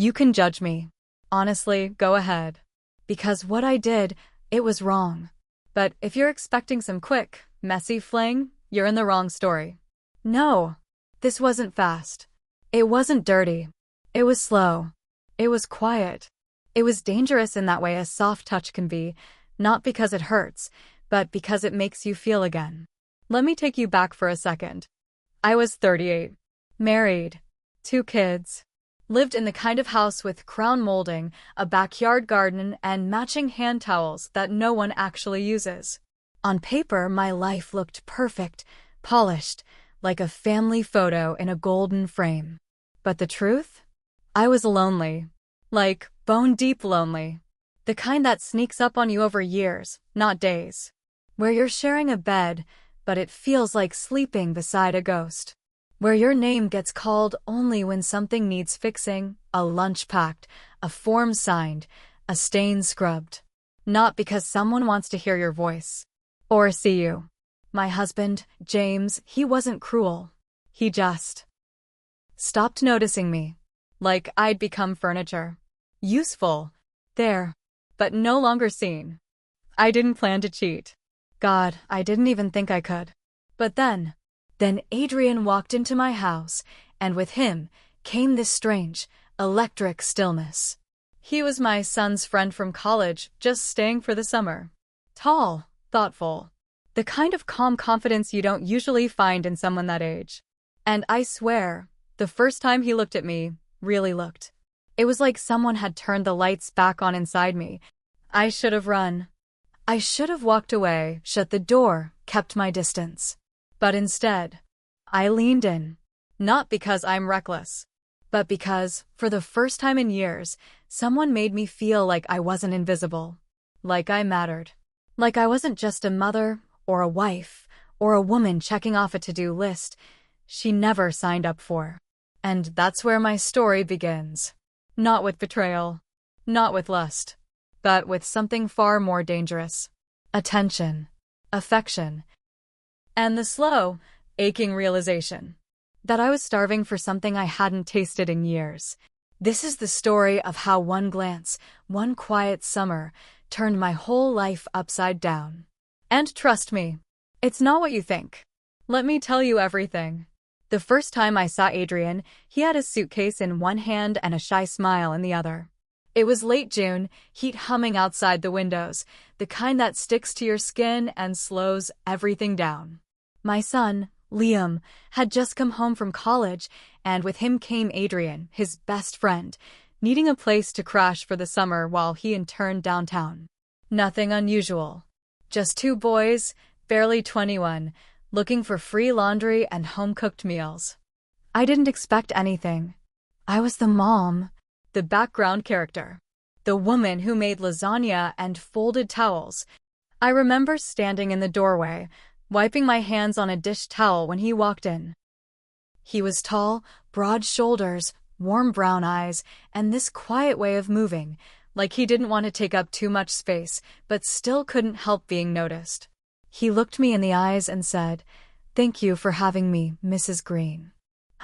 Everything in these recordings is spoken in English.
You can judge me. Honestly, go ahead. Because what I did, it was wrong. But if you're expecting some quick, messy fling, you're in the wrong story. No, this wasn't fast. It wasn't dirty. It was slow. It was quiet. It was dangerous in that way a soft touch can be, not because it hurts, but because it makes you feel again. Let me take you back for a second. I was 38, married, 2 kids, lived in the kind of house with crown molding, a backyard garden, and matching hand towels that no one actually uses. On paper, my life looked perfect, polished, like a family photo in a golden frame. But the truth? I was lonely. Like, bone-deep lonely. The kind that sneaks up on you over years, not days. Where you're sharing a bed, but it feels like sleeping beside a ghost. Where your name gets called only when something needs fixing, a lunch packed, a form signed, a stain scrubbed. Not because someone wants to hear your voice. Or see you. My husband, James, he wasn't cruel. He just stopped noticing me. Like I'd become furniture. Useful. There. But no longer seen. I didn't plan to cheat. God, I didn't even think I could. But then Adrian walked into my house, and with him came this strange, electric stillness. He was my son's friend from college, just staying for the summer. Tall, thoughtful. The kind of calm confidence you don't usually find in someone that age. And I swear, the first time he looked at me, really looked. It was like someone had turned the lights back on inside me. I should have run. I should have walked away, shut the door, kept my distance. But instead, I leaned in. Not because I'm reckless, but because, for the first time in years, someone made me feel like I wasn't invisible. Like I mattered. Like I wasn't just a mother, or a wife, or a woman checking off a to-do list she never signed up for. And that's where my story begins. Not with betrayal, not with lust, but with something far more dangerous. Attention, affection, and the slow, aching realization that I was starving for something I hadn't tasted in years. This is the story of how one glance, one quiet summer, turned my whole life upside down. And trust me, it's not what you think. Let me tell you everything. The first time I saw Adrian, he had a suitcase in one hand and a shy smile in the other. It was late June, heat humming outside the windows, the kind that sticks to your skin and slows everything down. My son, Liam, had just come home from college, and with him came Adrian, his best friend, needing a place to crash for the summer while he interned downtown. Nothing unusual. Just 2 boys, barely 21, looking for free laundry and home-cooked meals. I didn't expect anything. I was the mom, the background character, the woman who made lasagna and folded towels. I remember standing in the doorway, wiping my hands on a dish towel when he walked in. He was tall, broad shoulders, warm brown eyes, and this quiet way of moving, like he didn't want to take up too much space, but still couldn't help being noticed. He looked me in the eyes and said, "Thank you for having me, Mrs. Green."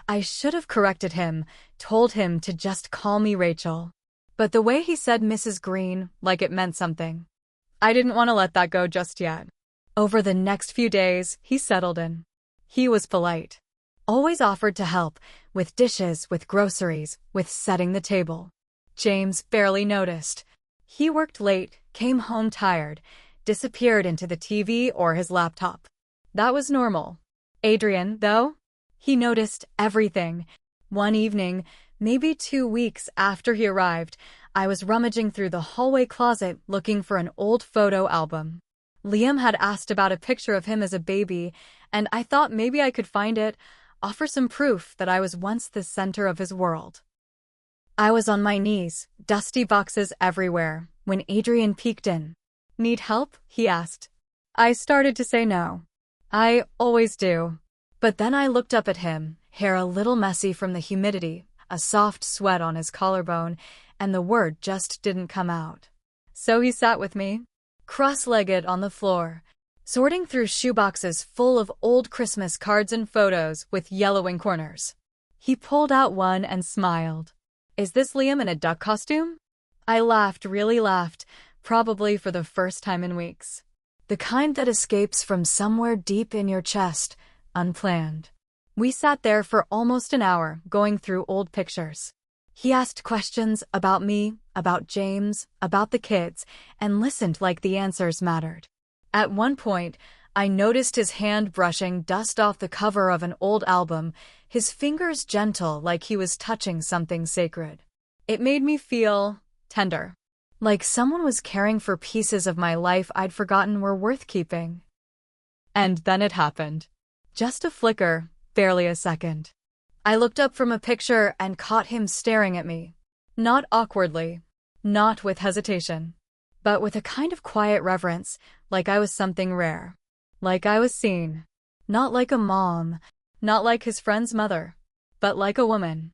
I should have corrected him, told him to just call me Rachel. But the way he said Mrs. Green, like it meant something. I didn't want to let that go just yet. Over the next few days, he settled in. He was polite. Always offered to help, with dishes, with groceries, with setting the table. James barely noticed. He worked late, came home tired, disappeared into the TV or his laptop. That was normal. Adrian, though, he noticed everything. One evening, maybe 2 weeks after he arrived, I was rummaging through the hallway closet looking for an old photo album. Liam had asked about a picture of him as a baby, and I thought maybe I could find it, offer some proof that I was once the center of his world. I was on my knees, dusty boxes everywhere, when Adrian peeked in. "Need help?" he asked. I started to say no. I always do. But then I looked up at him, hair a little messy from the humidity, a soft sweat on his collarbone, and the word just didn't come out. So he sat with me, cross-legged on the floor, sorting through shoeboxes full of old Christmas cards and photos with yellowing corners. He pulled out one and smiled. Is this Liam in a duck costume? I laughed, really laughed, probably for the first time in weeks. The kind that escapes from somewhere deep in your chest, unplanned. We sat there for almost an hour, going through old pictures. He asked questions about me, about James, about the kids, and listened like the answers mattered. At one point, I noticed his hand brushing dust off the cover of an old album, his fingers gentle like he was touching something sacred. It made me feel tender, like someone was caring for pieces of my life I'd forgotten were worth keeping. And then it happened. Just a flicker, barely a second. I looked up from a picture and caught him staring at me. Not awkwardly, not with hesitation, but with a kind of quiet reverence, like I was something rare. Like I was seen. Not like a mom, not like his friend's mother, but like a woman.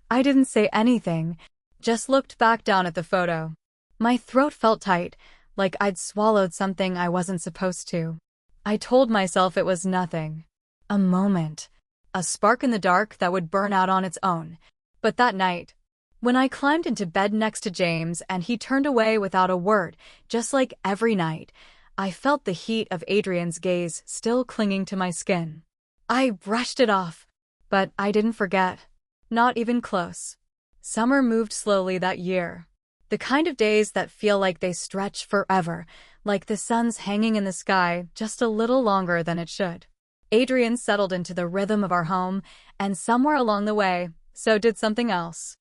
I didn't say anything, just looked back down at the photo. My throat felt tight, like I'd swallowed something I wasn't supposed to. I told myself it was nothing. A moment. A spark in the dark that would burn out on its own. But that night, when I climbed into bed next to James and he turned away without a word, just like every night, I felt the heat of Adrian's gaze still clinging to my skin. I brushed it off, but I didn't forget. Not even close. Summer moved slowly that year. The kind of days that feel like they stretch forever, like the sun's hanging in the sky just a little longer than it should. Adrian settled into the rhythm of our home, and somewhere along the way, so did something else.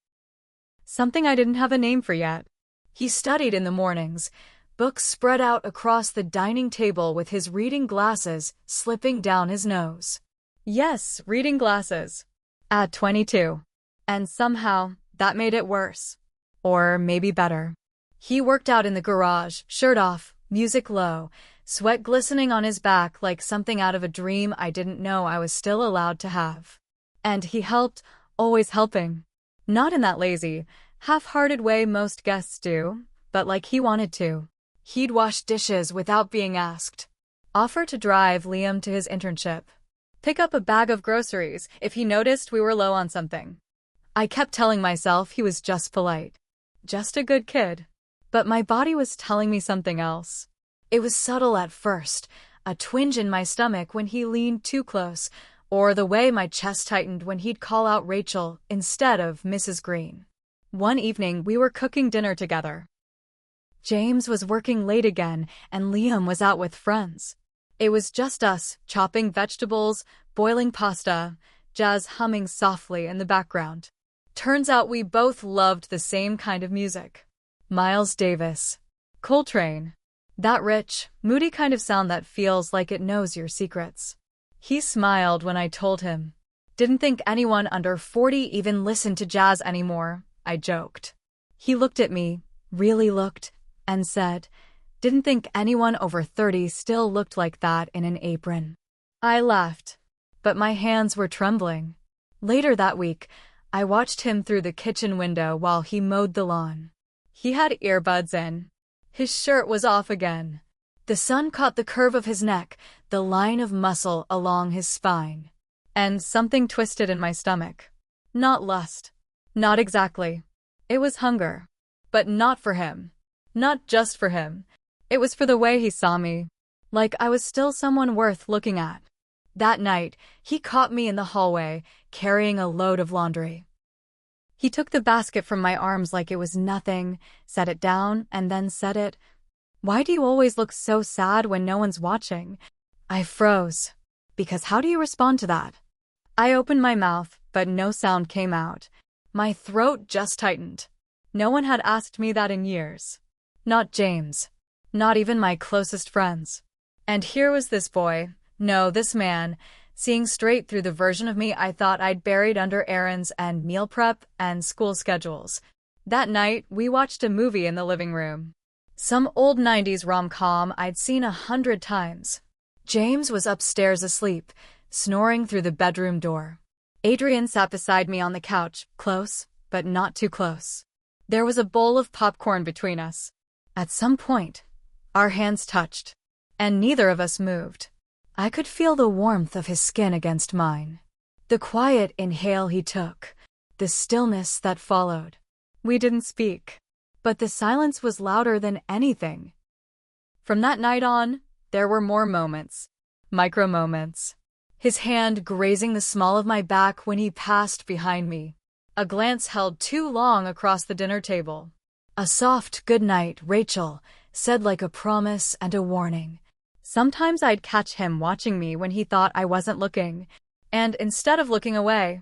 Something I didn't have a name for yet. He studied in the mornings, books spread out across the dining table with his reading glasses slipping down his nose. Yes, reading glasses. At 22. And somehow, that made it worse. Or maybe better. He worked out in the garage, shirt off, music low, sweat glistening on his back like something out of a dream I didn't know I was still allowed to have. And he helped, always helping. Not in that lazy, half-hearted way most guests do, but like he wanted to. He'd wash dishes without being asked. Offer to drive Liam to his internship. Pick up a bag of groceries if he noticed we were low on something. I kept telling myself he was just polite. Just a good kid. But my body was telling me something else. It was subtle at first, a twinge in my stomach when he leaned too close, or the way my chest tightened when he'd call out Rachel instead of Mrs. Green. One evening, we were cooking dinner together. James was working late again, and Liam was out with friends. It was just us, chopping vegetables, boiling pasta, jazz humming softly in the background. Turns out we both loved the same kind of music. Miles Davis. Coltrane. That rich, moody kind of sound that feels like it knows your secrets. He smiled when I told him. Didn't think anyone under 40 even listened to jazz anymore, I joked. He looked at me, really looked, and said, didn't think anyone over 30 still looked like that in an apron. I laughed, but my hands were trembling. Later that week, I watched him through the kitchen window while he mowed the lawn. He had earbuds in. His shirt was off again. The sun caught the curve of his neck, the line of muscle along his spine. And something twisted in my stomach. Not lust. Not exactly. It was hunger. But not for him. Not just for him. It was for the way he saw me. Like I was still someone worth looking at. That night, he caught me in the hallway, carrying a load of laundry. He took the basket from my arms like it was nothing, set it down, and then said it. Why do you always look so sad when no one's watching? I froze. Because how do you respond to that? I opened my mouth, but no sound came out. My throat just tightened. No one had asked me that in years. Not James. Not even my closest friends. And here was this boy, no, this man, seeing straight through the version of me I thought I'd buried under errands and meal prep and school schedules. That night, we watched a movie in the living room. Some old 90s rom-com I'd seen 100 times. James was upstairs asleep, snoring through the bedroom door. Adrian sat beside me on the couch, close, but not too close. There was a bowl of popcorn between us. At some point, our hands touched, and neither of us moved. I could feel the warmth of his skin against mine. The quiet inhale he took, the stillness that followed. We didn't speak. But the silence was louder than anything. From that night on, there were more moments. Micro moments. His hand grazing the small of my back when he passed behind me. A glance held too long across the dinner table. A soft "good night, Rachel," said like a promise and a warning. Sometimes I'd catch him watching me when he thought I wasn't looking, and instead of looking away,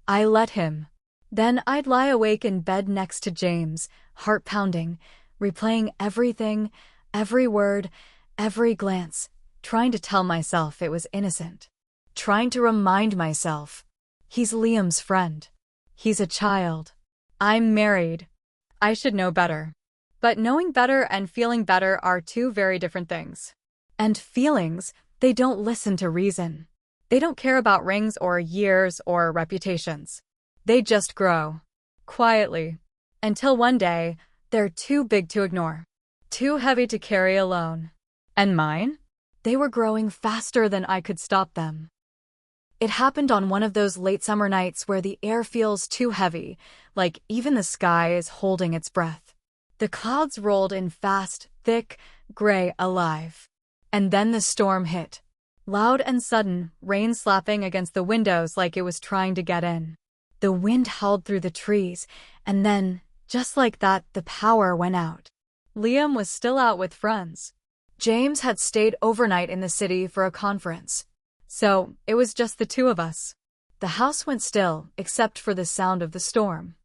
I let him. Then I'd lie awake in bed next to James, heart pounding, replaying everything, every word, every glance, trying to tell myself it was innocent. Trying to remind myself, he's Liam's friend. He's a child. I'm married. I should know better. But knowing better and feeling better are two very different things. And feelings, they don't listen to reason. They don't care about rings or years or reputations. They just grow. Quietly. Until one day, they're too big to ignore. Too heavy to carry alone. And mine? They were growing faster than I could stop them. It happened on one of those late summer nights where the air feels too heavy, like even the sky is holding its breath. The clouds rolled in fast, thick, gray, alive. And then the storm hit. Loud and sudden, rain slapping against the windows like it was trying to get in. The wind howled through the trees, and then, just like that, the power went out. Liam was still out with friends. James had stayed overnight in the city for a conference. So, it was just the two of us. The house went still, except for the sound of the storm.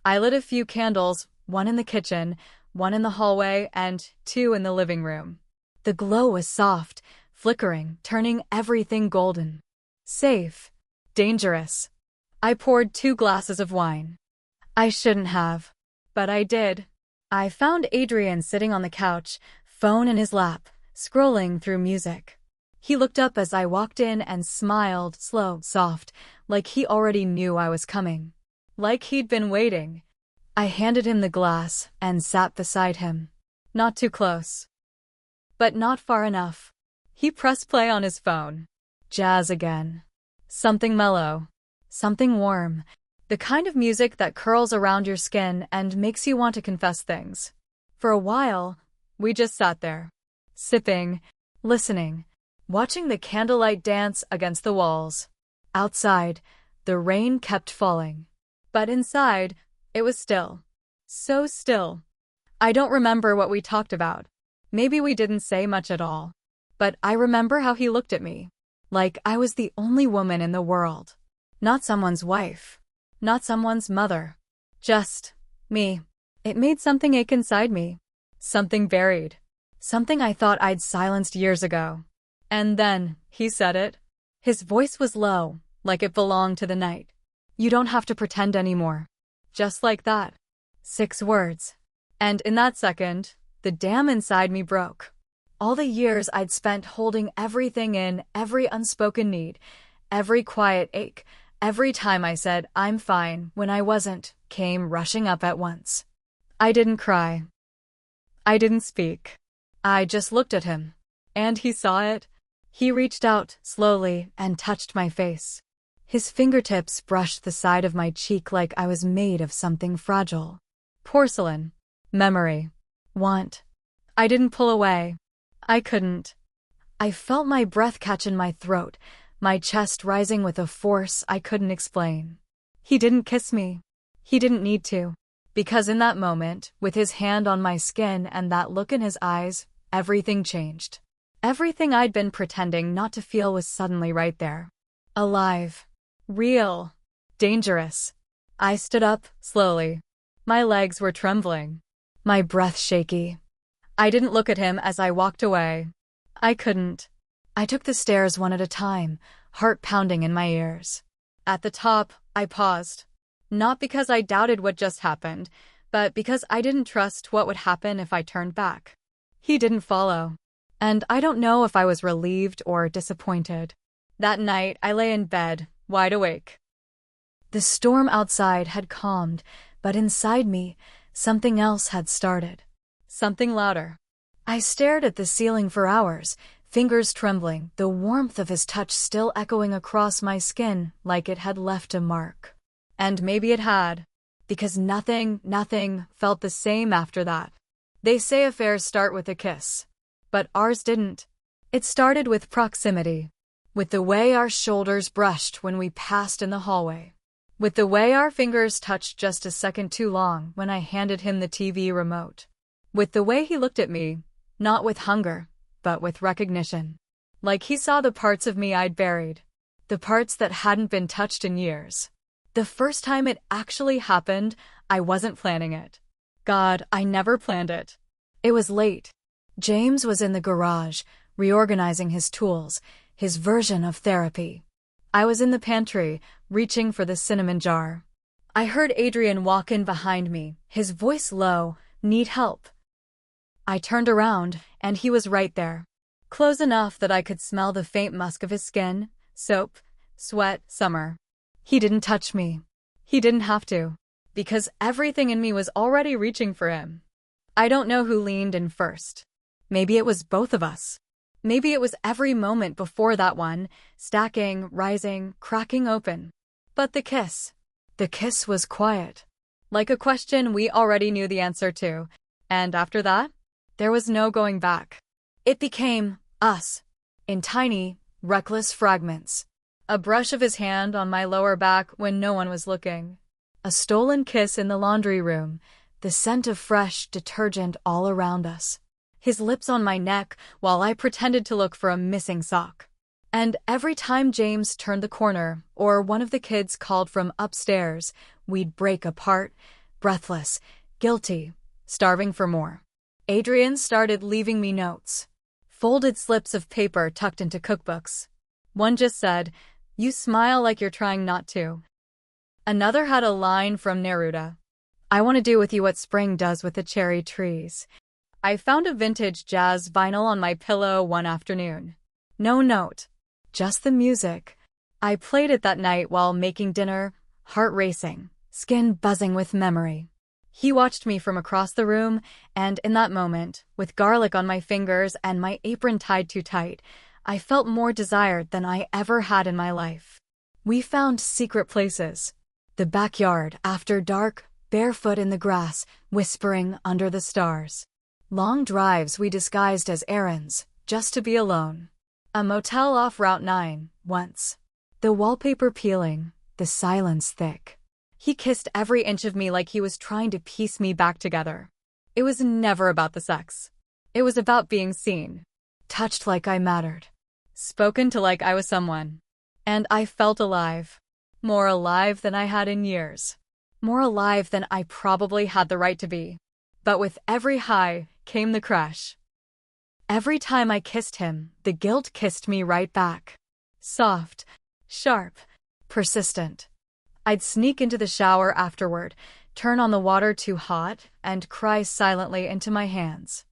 I lit a few candles, one in the kitchen, one in the hallway, and two in the living room. The glow was soft, flickering, turning everything golden. Safe. Dangerous. I poured 2 glasses of wine. I shouldn't have. But I did. I found Adrian sitting on the couch, phone in his lap, scrolling through music. He looked up as I walked in and smiled, slow, soft, like he already knew I was coming. Like he'd been waiting. I handed him the glass and sat beside him. Not too close. But not far enough. He pressed play on his phone. Jazz again. Something mellow. Something warm. The kind of music that curls around your skin and makes you want to confess things. For a while, we just sat there. Sipping, listening, watching the candlelight dance against the walls. Outside, the rain kept falling. But inside, it was still. So still. I don't remember what we talked about. Maybe we didn't say much at all. But I remember how he looked at me. Like I was the only woman in the world. Not someone's wife. Not someone's mother. Just me. It made something ache inside me. Something buried. Something I thought I'd silenced years ago. And then, he said it. His voice was low, like it belonged to the night. You don't have to pretend anymore. Just like that. 6 words. And in that second, the dam inside me broke. All the years I'd spent holding everything in, every unspoken need, every quiet ache, every time I said, I'm fine, when I wasn't, came rushing up at once. I didn't cry. I didn't speak. I just looked at him. And he saw it. He reached out, slowly, and touched my face. His fingertips brushed the side of my cheek like I was made of something fragile. Porcelain. Memory. Want. I didn't pull away. I couldn't. I felt my breath catch in my throat, my chest rising with a force I couldn't explain. He didn't kiss me. He didn't need to. Because in that moment, with his hand on my skin and that look in his eyes, everything changed. Everything I'd been pretending not to feel was suddenly right there. Alive. Real. Dangerous. I stood up, slowly. My legs were trembling. My breath shaky. I didn't look at him as I walked away. I couldn't. I took the stairs one at a time, heart pounding in my ears. At the top, I paused. Not because I doubted what just happened, but because I didn't trust what would happen if I turned back. He didn't follow. And I don't know if I was relieved or disappointed. That night, I lay in bed, wide awake. The storm outside had calmed, but inside me, something else had started. Something louder. I stared at the ceiling for hours, fingers trembling, the warmth of his touch still echoing across my skin like it had left a mark. And maybe it had. because nothing felt the same after that. They say affairs start with a kiss, but ours didn't. It started with proximity, with the way our shoulders brushed when we passed in the hallway, with the way our fingers touched just a second too long when I handed him the TV remote, with the way he looked at me, not with hunger, but with recognition. Like he saw the parts of me I'd buried, the parts that hadn't been touched in years. The first time it actually happened, I wasn't planning it. God, I never planned it. It was late. James was in the garage, reorganizing his tools, his version of therapy. I was in the pantry, reaching for the cinnamon jar. I heard Adrian walk in behind me, his voice low, "Need help?" I turned around, and he was right there. Close enough that I could smell the faint musk of his skin, soap, sweat, summer. He didn't touch me. He didn't have to, because everything in me was already reaching for him. I don't know who leaned in first. Maybe it was both of us. Maybe it was every moment before that one, stacking, rising, cracking open. But the kiss was quiet, like a question we already knew the answer to, and after that, there was no going back. It became us, in tiny, reckless fragments. A brush of his hand on my lower back when no one was looking. A stolen kiss in the laundry room, the scent of fresh detergent all around us. His lips on my neck while I pretended to look for a missing sock. And every time James turned the corner or one of the kids called from upstairs, we'd break apart, breathless, guilty, starving for more. Adrian started leaving me notes. Folded slips of paper tucked into cookbooks. One just said, "You smile like you're trying not to." Another had a line from Neruda. "I want to do with you what spring does with the cherry trees." I found a vintage jazz vinyl on my pillow one afternoon. No note, just the music. I played it that night while making dinner, heart racing, skin buzzing with memory. He watched me from across the room, and in that moment, with garlic on my fingers and my apron tied too tight, I felt more desired than I ever had in my life. We found secret places. The backyard, after dark, barefoot in the grass, whispering under the stars. Long drives we disguised as errands, just to be alone. A motel off Route 9, once. The wallpaper peeling, the silence thick. He kissed every inch of me like he was trying to piece me back together. It was never about the sex. It was about being seen. Touched like I mattered. Spoken to like I was someone. And I felt alive. More alive than I had in years. More alive than I probably had the right to be. But with every high came the crash. Every time I kissed him, the guilt kissed me right back. Soft, sharp, persistent. I'd sneak into the shower afterward, turn on the water too hot, and cry silently into my hands.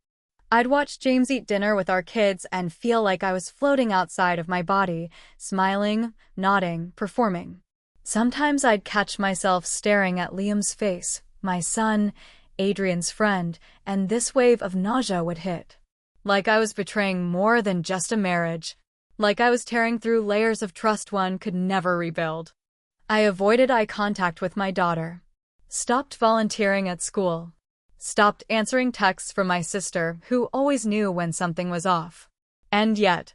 I'd watch James eat dinner with our kids and feel like I was floating outside of my body, smiling, nodding, performing. Sometimes I'd catch myself staring at Liam's face, my son, Adrian's friend, and this wave of nausea would hit. Like I was betraying more than just a marriage. Like I was tearing through layers of trust one could never rebuild. I avoided eye contact with my daughter. Stopped volunteering at school. Stopped answering texts from my sister, who always knew when something was off. And yet,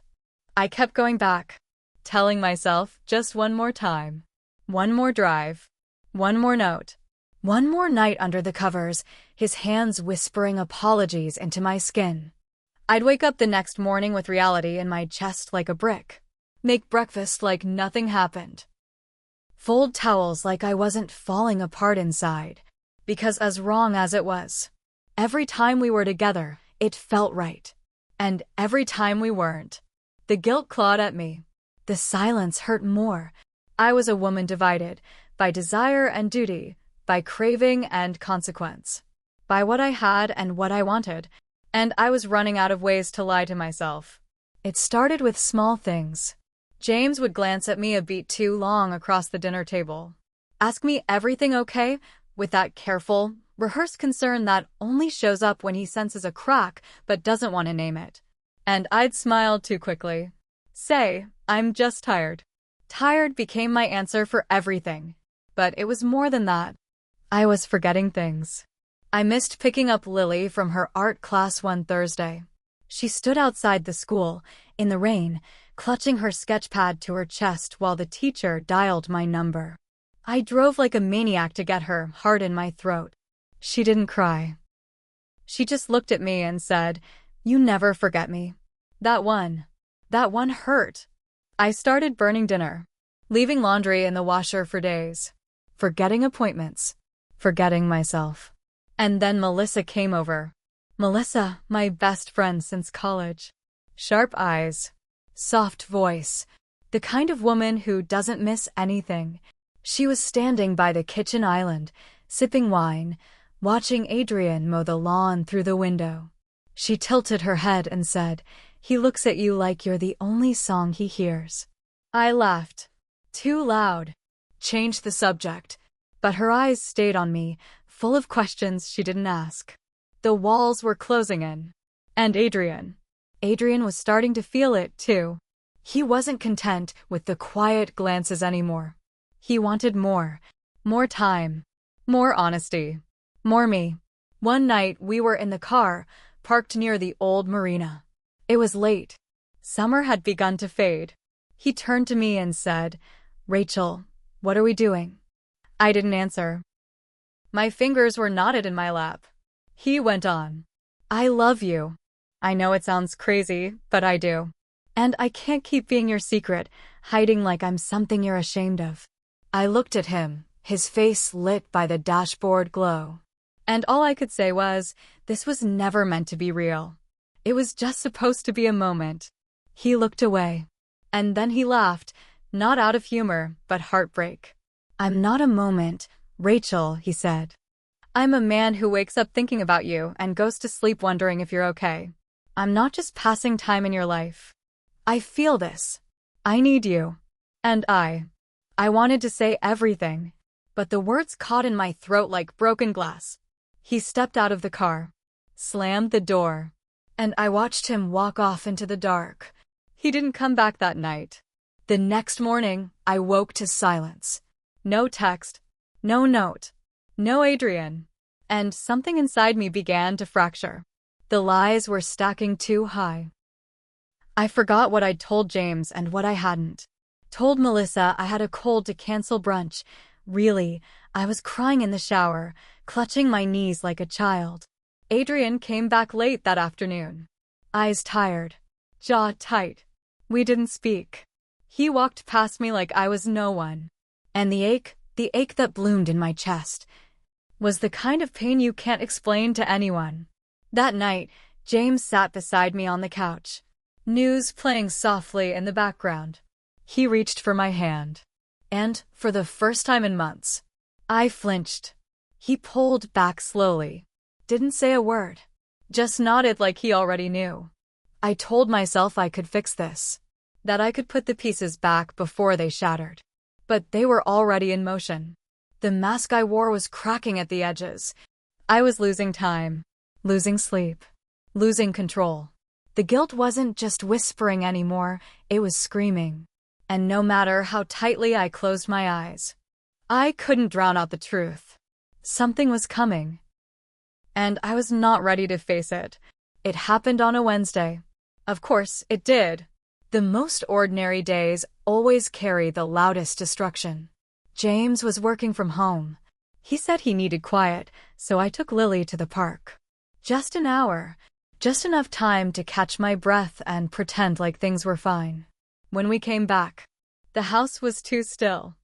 I kept going back, telling myself just one more time. One more drive. One more note. One more night under the covers, his hands whispering apologies into my skin. I'd wake up the next morning with reality in my chest like a brick. Make breakfast like nothing happened. Fold towels like I wasn't falling apart inside. Because as wrong as it was, every time we were together, it felt right. And every time we weren't, the guilt clawed at me. The silence hurt more. I was a woman divided by desire and duty, by craving and consequence, by what I had and what I wanted, and I was running out of ways to lie to myself. It started with small things. James would glance at me a beat too long across the dinner table. Ask me everything okay, with that careful, rehearsed concern that only shows up when he senses a crack but doesn't want to name it. And I'd smile too quickly. Say, "I'm just tired." Tired became my answer for everything. But it was more than that. I was forgetting things. I missed picking up Lily from her art class one Thursday. She stood outside the school, in the rain, clutching her sketch pad to her chest while the teacher dialed my number. I drove like a maniac to get her, heart in my throat. She didn't cry. She just looked at me and said, "You never forget me." That one hurt. I started burning dinner, leaving laundry in the washer for days, forgetting appointments, forgetting myself. And then Melissa came over. Melissa, my best friend since college. Sharp eyes, soft voice, the kind of woman who doesn't miss anything. She was standing by the kitchen island, sipping wine, watching Adrian mow the lawn through the window. She tilted her head and said, "He looks at you like you're the only song he hears." I laughed. Too loud. Changed the subject. But her eyes stayed on me, full of questions she didn't ask. The walls were closing in. And Adrian was starting to feel it, too. He wasn't content with the quiet glances anymore. He wanted more. More time. More honesty. More me. One night, we were in the car, parked near the old marina. It was late. Summer had begun to fade. He turned to me and said, "Rachel, what are we doing?" I didn't answer. My fingers were knotted in my lap. He went on, "I love you. I know it sounds crazy, but I do. And I can't keep being your secret, hiding like I'm something you're ashamed of." I looked at him, his face lit by the dashboard glow. And all I could say was, this was never meant to be real. It was just supposed to be a moment. He looked away. And then he laughed, not out of humor, but heartbreak. "I'm not a moment, Rachel," he said. "I'm a man who wakes up thinking about you and goes to sleep wondering if you're okay. I'm not just passing time in your life. I feel this. I need you." And I wanted to say everything, but the words caught in my throat like broken glass. He stepped out of the car, slammed the door, and I watched him walk off into the dark. He didn't come back that night. The next morning, I woke to silence. No text, no note, no Adrian. And something inside me began to fracture. The lies were stacking too high. I forgot what I'd told James and what I hadn't. Told Melissa I had a cold to cancel brunch. Really, I was crying in the shower, clutching my knees like a child. Adrian came back late that afternoon. Eyes tired, jaw tight. We didn't speak. He walked past me like I was no one. And the ache that bloomed in my chest, was the kind of pain you can't explain to anyone. That night, James sat beside me on the couch, news playing softly in the background. He reached for my hand. And, for the first time in months, I flinched. He pulled back slowly. Didn't say a word. Just nodded like he already knew. I told myself I could fix this. That I could put the pieces back before they shattered. But they were already in motion. The mask I wore was cracking at the edges. I was losing time, losing sleep, losing control. The guilt wasn't just whispering anymore, it was screaming. And no matter how tightly I closed my eyes, I couldn't drown out the truth. Something was coming. And I was not ready to face it. It happened on a Wednesday. Of course, it did. The most ordinary days always carry the loudest destruction. James was working from home. He said he needed quiet, so I took Lily to the park. Just an hour. Just enough time to catch my breath and pretend like things were fine. When we came back, the house was too still.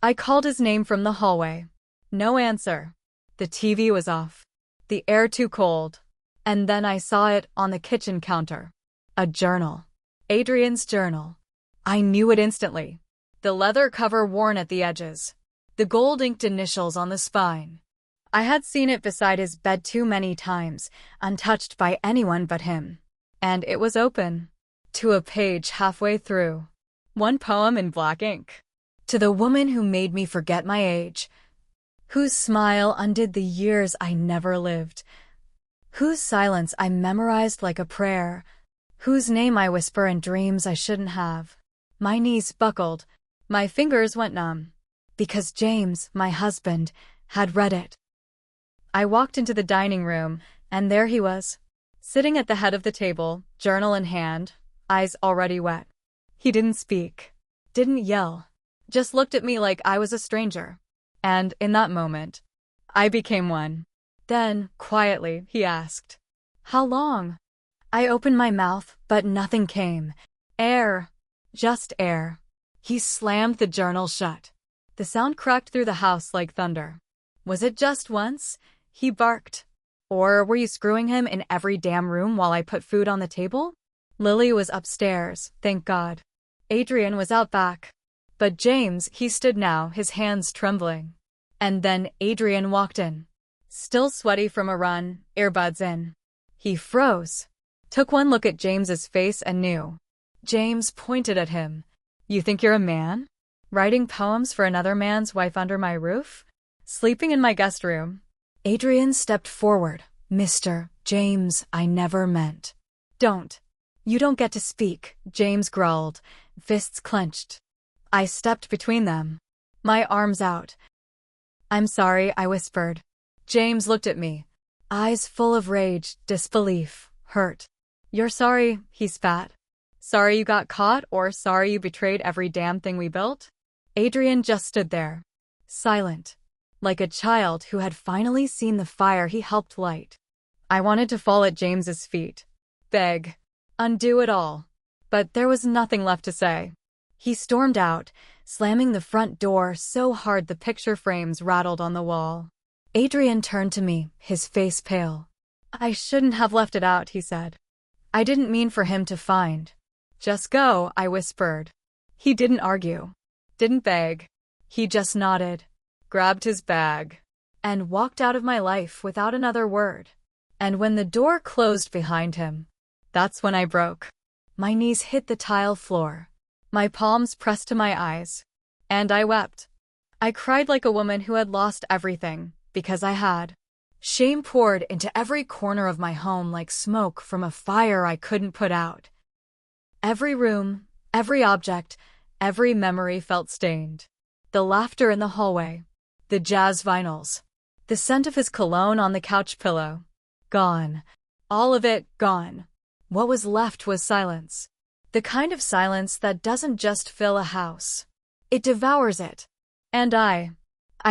I called his name from the hallway. No answer. The TV was off. The air too cold. And then I saw it on the kitchen counter. A journal. Adrian's journal. I knew it instantly. The leather cover worn at the edges. The gold-inked initials on the spine. I had seen it beside his bed too many times, untouched by anyone but him. And it was open. To a page halfway through. One poem in black ink. To the woman who made me forget my age. Whose smile undid the years I never lived. Whose silence I memorized like a prayer. Whose name I whisper in dreams I shouldn't have. My knees buckled. My fingers went numb. Because James, my husband, had read it. I walked into the dining room, and there he was, sitting at the head of the table, journal in hand, eyes already wet. He didn't speak, didn't yell, just looked at me like I was a stranger. And in that moment, I became one. Then, quietly, he asked, "How long?" I opened my mouth, but nothing came. Air. Just air. He slammed the journal shut. The sound cracked through the house like thunder. Was it just once? He barked. Or were you screwing him in every damn room while I put food on the table? Lily was upstairs, thank God. Adrian was out back. But James, he stood now, his hands trembling. And then Adrian walked in. Still sweaty from a run, earbuds in. He froze. Took one look at James's face and knew. James pointed at him. "You think you're a man? Writing poems for another man's wife under my roof? Sleeping in my guest room?" Adrian stepped forward. "Mr. James, I never meant." "Don't. You don't get to speak," James growled, fists clenched. I stepped between them, my arms out. "I'm sorry," I whispered. James looked at me, eyes full of rage, disbelief, hurt. "You're sorry," he spat. "Sorry you got caught, or sorry you betrayed every damn thing we built?" Adrian just stood there, silent, like a child who had finally seen the fire he helped light. I wanted to fall at James's feet, beg, undo it all. But there was nothing left to say. He stormed out, slamming the front door so hard the picture frames rattled on the wall. Adrian turned to me, his face pale. "I shouldn't have left it out," he said. "I didn't mean for him to find." "Just go," I whispered. He didn't argue, didn't beg. He just nodded, grabbed his bag, and walked out of my life without another word. And when the door closed behind him, that's when I broke. My knees hit the tile floor. My palms pressed to my eyes. And I wept. I cried like a woman who had lost everything, because I had. Shame poured into every corner of my home like smoke from a fire I couldn't put out. Every room, every object, every memory felt stained. The laughter in the hallway, the jazz vinyls, the scent of his cologne on the couch pillow. Gone. All of it gone. What was left was silence. The kind of silence that doesn't just fill a house. It devours it. And I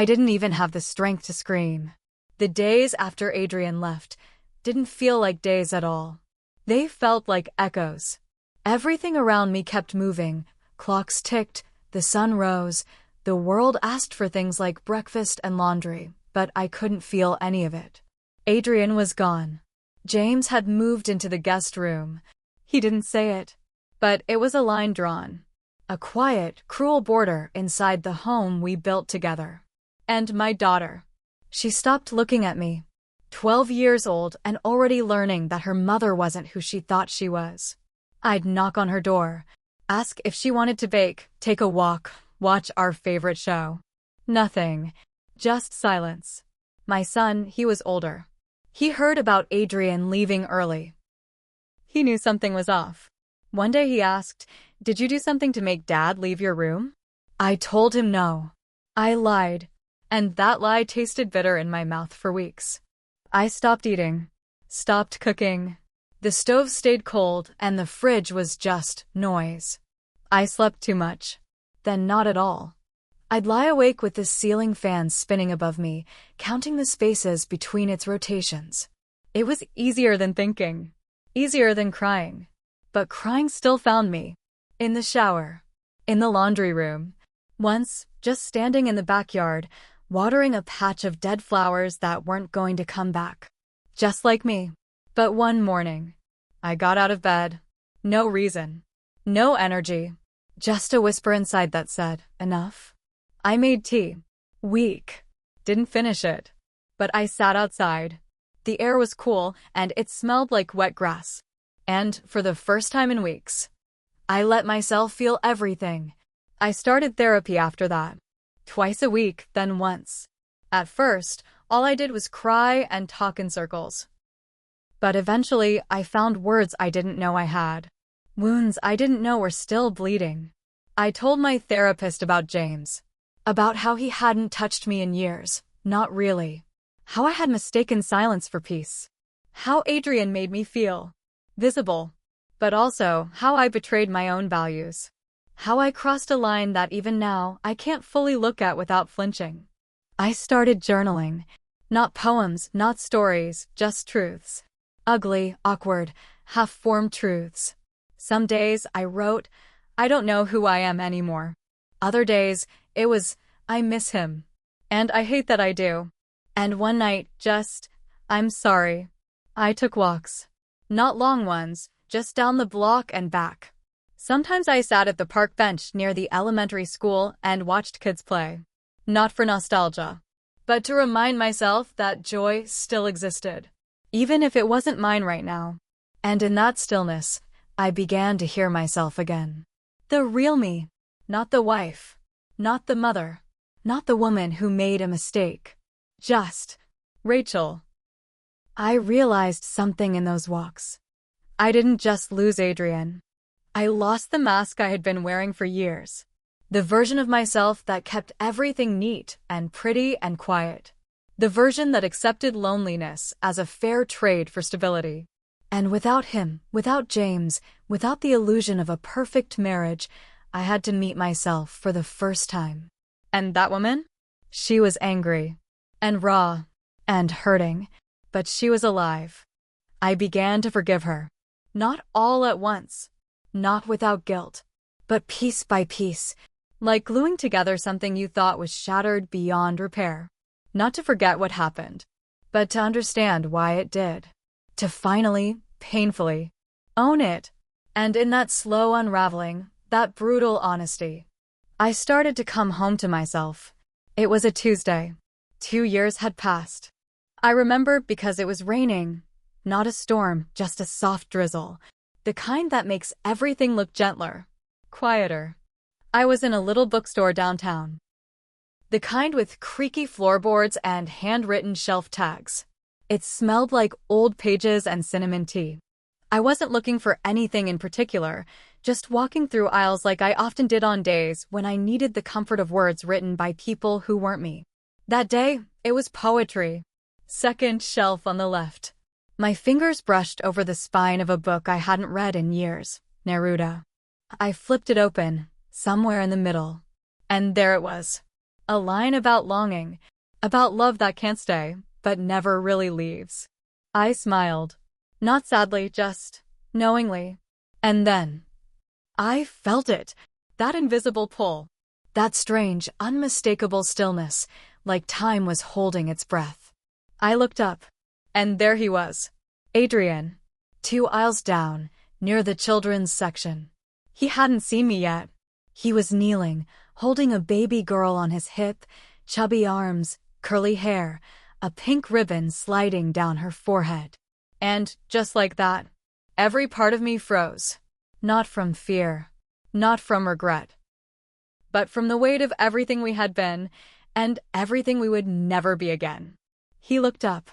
didn't even have the strength to scream. The days after Adrian left didn't feel like days at all. They felt like echoes. Everything around me kept moving. Clocks ticked, the sun rose, the world asked for things like breakfast and laundry, but I couldn't feel any of it. Adrian was gone. James had moved into the guest room. He didn't say it, but it was a line drawn. A quiet, cruel border inside the home we built together. And my daughter. She stopped looking at me. 12 years old and already learning that her mother wasn't who she thought she was. I'd knock on her door, ask if she wanted to bake, take a walk, watch our favorite show. Nothing. Just silence. My son, he was older. He heard about Adrian leaving early. He knew something was off. One day he asked, "Did you do something to make Dad leave your room?" I told him no. I lied, and that lie tasted bitter in my mouth for weeks. I stopped eating, stopped cooking. The stove stayed cold, and the fridge was just noise. I slept too much. Then not at all. I'd lie awake with the ceiling fan spinning above me, counting the spaces between its rotations. It was easier than thinking, easier than crying. But crying still found me. In the shower, in the laundry room. Once, just standing in the backyard, watering a patch of dead flowers that weren't going to come back. Just like me. But one morning, I got out of bed. No reason. No energy. Just a whisper inside that said, "Enough." I made tea. Weak. Didn't finish it. But I sat outside. The air was cool, and it smelled like wet grass. And, for the first time in weeks, I let myself feel everything. I started therapy after that. Twice a week, then once. At first, all I did was cry and talk in circles. But eventually, I found words I didn't know I had. Wounds I didn't know were still bleeding. I told my therapist about James. About how he hadn't touched me in years. Not really. How I had mistaken silence for peace. How Adrian made me feel visible. But also, how I betrayed my own values. How I crossed a line that even now I can't fully look at without flinching. I started journaling. Not poems, not stories, just truths. Ugly, awkward, half-formed truths. Some days I wrote, I don't know who I am anymore. Other days, it was, I miss him. And I hate that I do. And one night, just, I'm sorry. I took walks. Not long ones, just down the block and back. Sometimes I sat at the park bench near the elementary school and watched kids play. Not for nostalgia, but to remind myself that joy still existed, even if it wasn't mine right now. And in that stillness, I began to hear myself again. The real me, not the wife, not the mother, not the woman who made a mistake. Just Rachel. I realized something in those walks. I didn't just lose Adrian. I lost the mask I had been wearing for years. The version of myself that kept everything neat and pretty and quiet. The version that accepted loneliness as a fair trade for stability. And without him, without James, without the illusion of a perfect marriage, I had to meet myself for the first time. And that woman? She was angry. And raw. And hurting. But she was alive. I began to forgive her. Not all at once. Not without guilt. But piece by piece. Like gluing together something you thought was shattered beyond repair. Not to forget what happened, but to understand why it did. To finally, painfully, own it. And in that slow unraveling, that brutal honesty, I started to come home to myself. It was a Tuesday. 2 years had passed. I remember because it was raining. Not a storm, just a soft drizzle. The kind that makes everything look gentler, quieter. I was in a little bookstore downtown. The kind with creaky floorboards and handwritten shelf tags. It smelled like old pages and cinnamon tea. I wasn't looking for anything in particular, just walking through aisles like I often did on days when I needed the comfort of words written by people who weren't me. That day, it was poetry. Second shelf on the left. My fingers brushed over the spine of a book I hadn't read in years, Neruda. I flipped it open, somewhere in the middle. And there it was. A line about longing, about love that can't stay, but never really leaves. I smiled. Not sadly, just knowingly. And then I felt it. That invisible pull. That strange, unmistakable stillness, like time was holding its breath. I looked up. And there he was. Adrian. 2 aisles down, near the children's section. He hadn't seen me yet. He was kneeling, holding a baby girl on his hip, chubby arms, curly hair, a pink ribbon sliding down her forehead. And, just like that, every part of me froze. Not from fear, not from regret, but from the weight of everything we had been, and everything we would never be again. He looked up,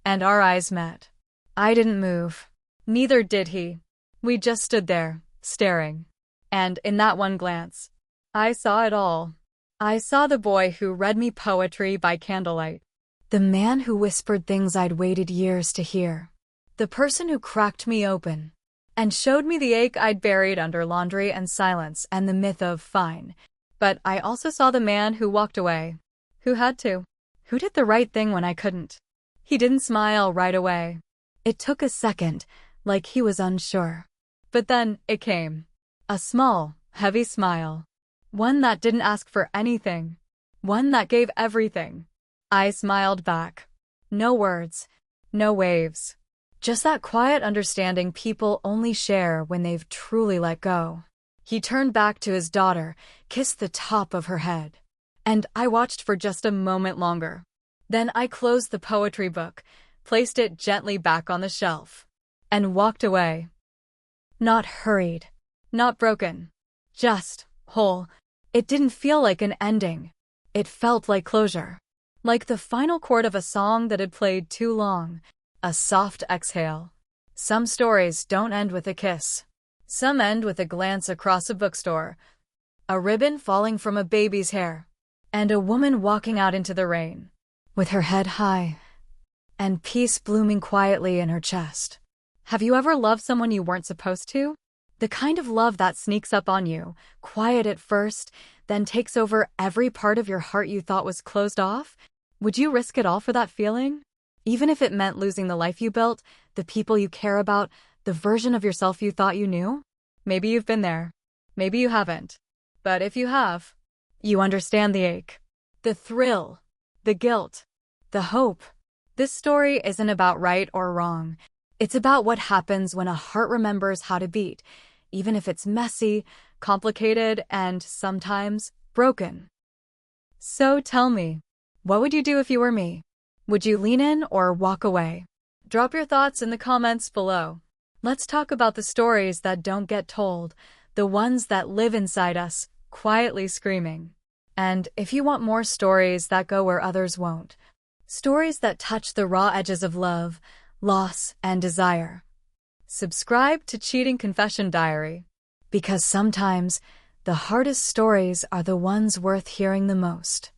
and our eyes met. I didn't move. Neither did he. We just stood there, staring. And in that one glance, I saw it all. I saw the boy who read me poetry by candlelight. The man who whispered things I'd waited years to hear. The person who cracked me open and showed me the ache I'd buried under laundry and silence and the myth of fine. But I also saw the man who walked away, who had to, who did the right thing when I couldn't. He didn't smile right away. It took a second, like he was unsure. But then it came. A small, heavy smile. One that didn't ask for anything. One that gave everything. I smiled back. No words. No waves. Just that quiet understanding people only share when they've truly let go. He turned back to his daughter, kissed the top of her head. And I watched for just a moment longer. Then I closed the poetry book, placed it gently back on the shelf, and walked away. Not hurried. Not broken. Just whole. It didn't feel like an ending. It felt like closure. Like the final chord of a song that had played too long. A soft exhale. Some stories don't end with a kiss. Some end with a glance across a bookstore. A ribbon falling from a baby's hair. And a woman walking out into the rain. with her head high and peace blooming quietly in her chest. Have you ever loved someone you weren't supposed to? The kind of love that sneaks up on you, quiet at first, then takes over every part of your heart you thought was closed off? Would you risk it all for that feeling? Even if it meant losing the life you built, the people you care about, the version of yourself you thought you knew? Maybe you've been there. Maybe you haven't. But if you have, you understand the ache, the thrill, the guilt, the hope. This story isn't about right or wrong. It's about what happens when a heart remembers how to beat, even if it's messy, complicated, and sometimes broken. So tell me, what would you do if you were me? Would you lean in or walk away? Drop your thoughts in the comments below. Let's talk about the stories that don't get told, the ones that live inside us, quietly screaming. And if you want more stories that go where others won't, stories that touch the raw edges of love, loss, and desire, subscribe to Cheating Confession Diary, because sometimes the hardest stories are the ones worth hearing the most.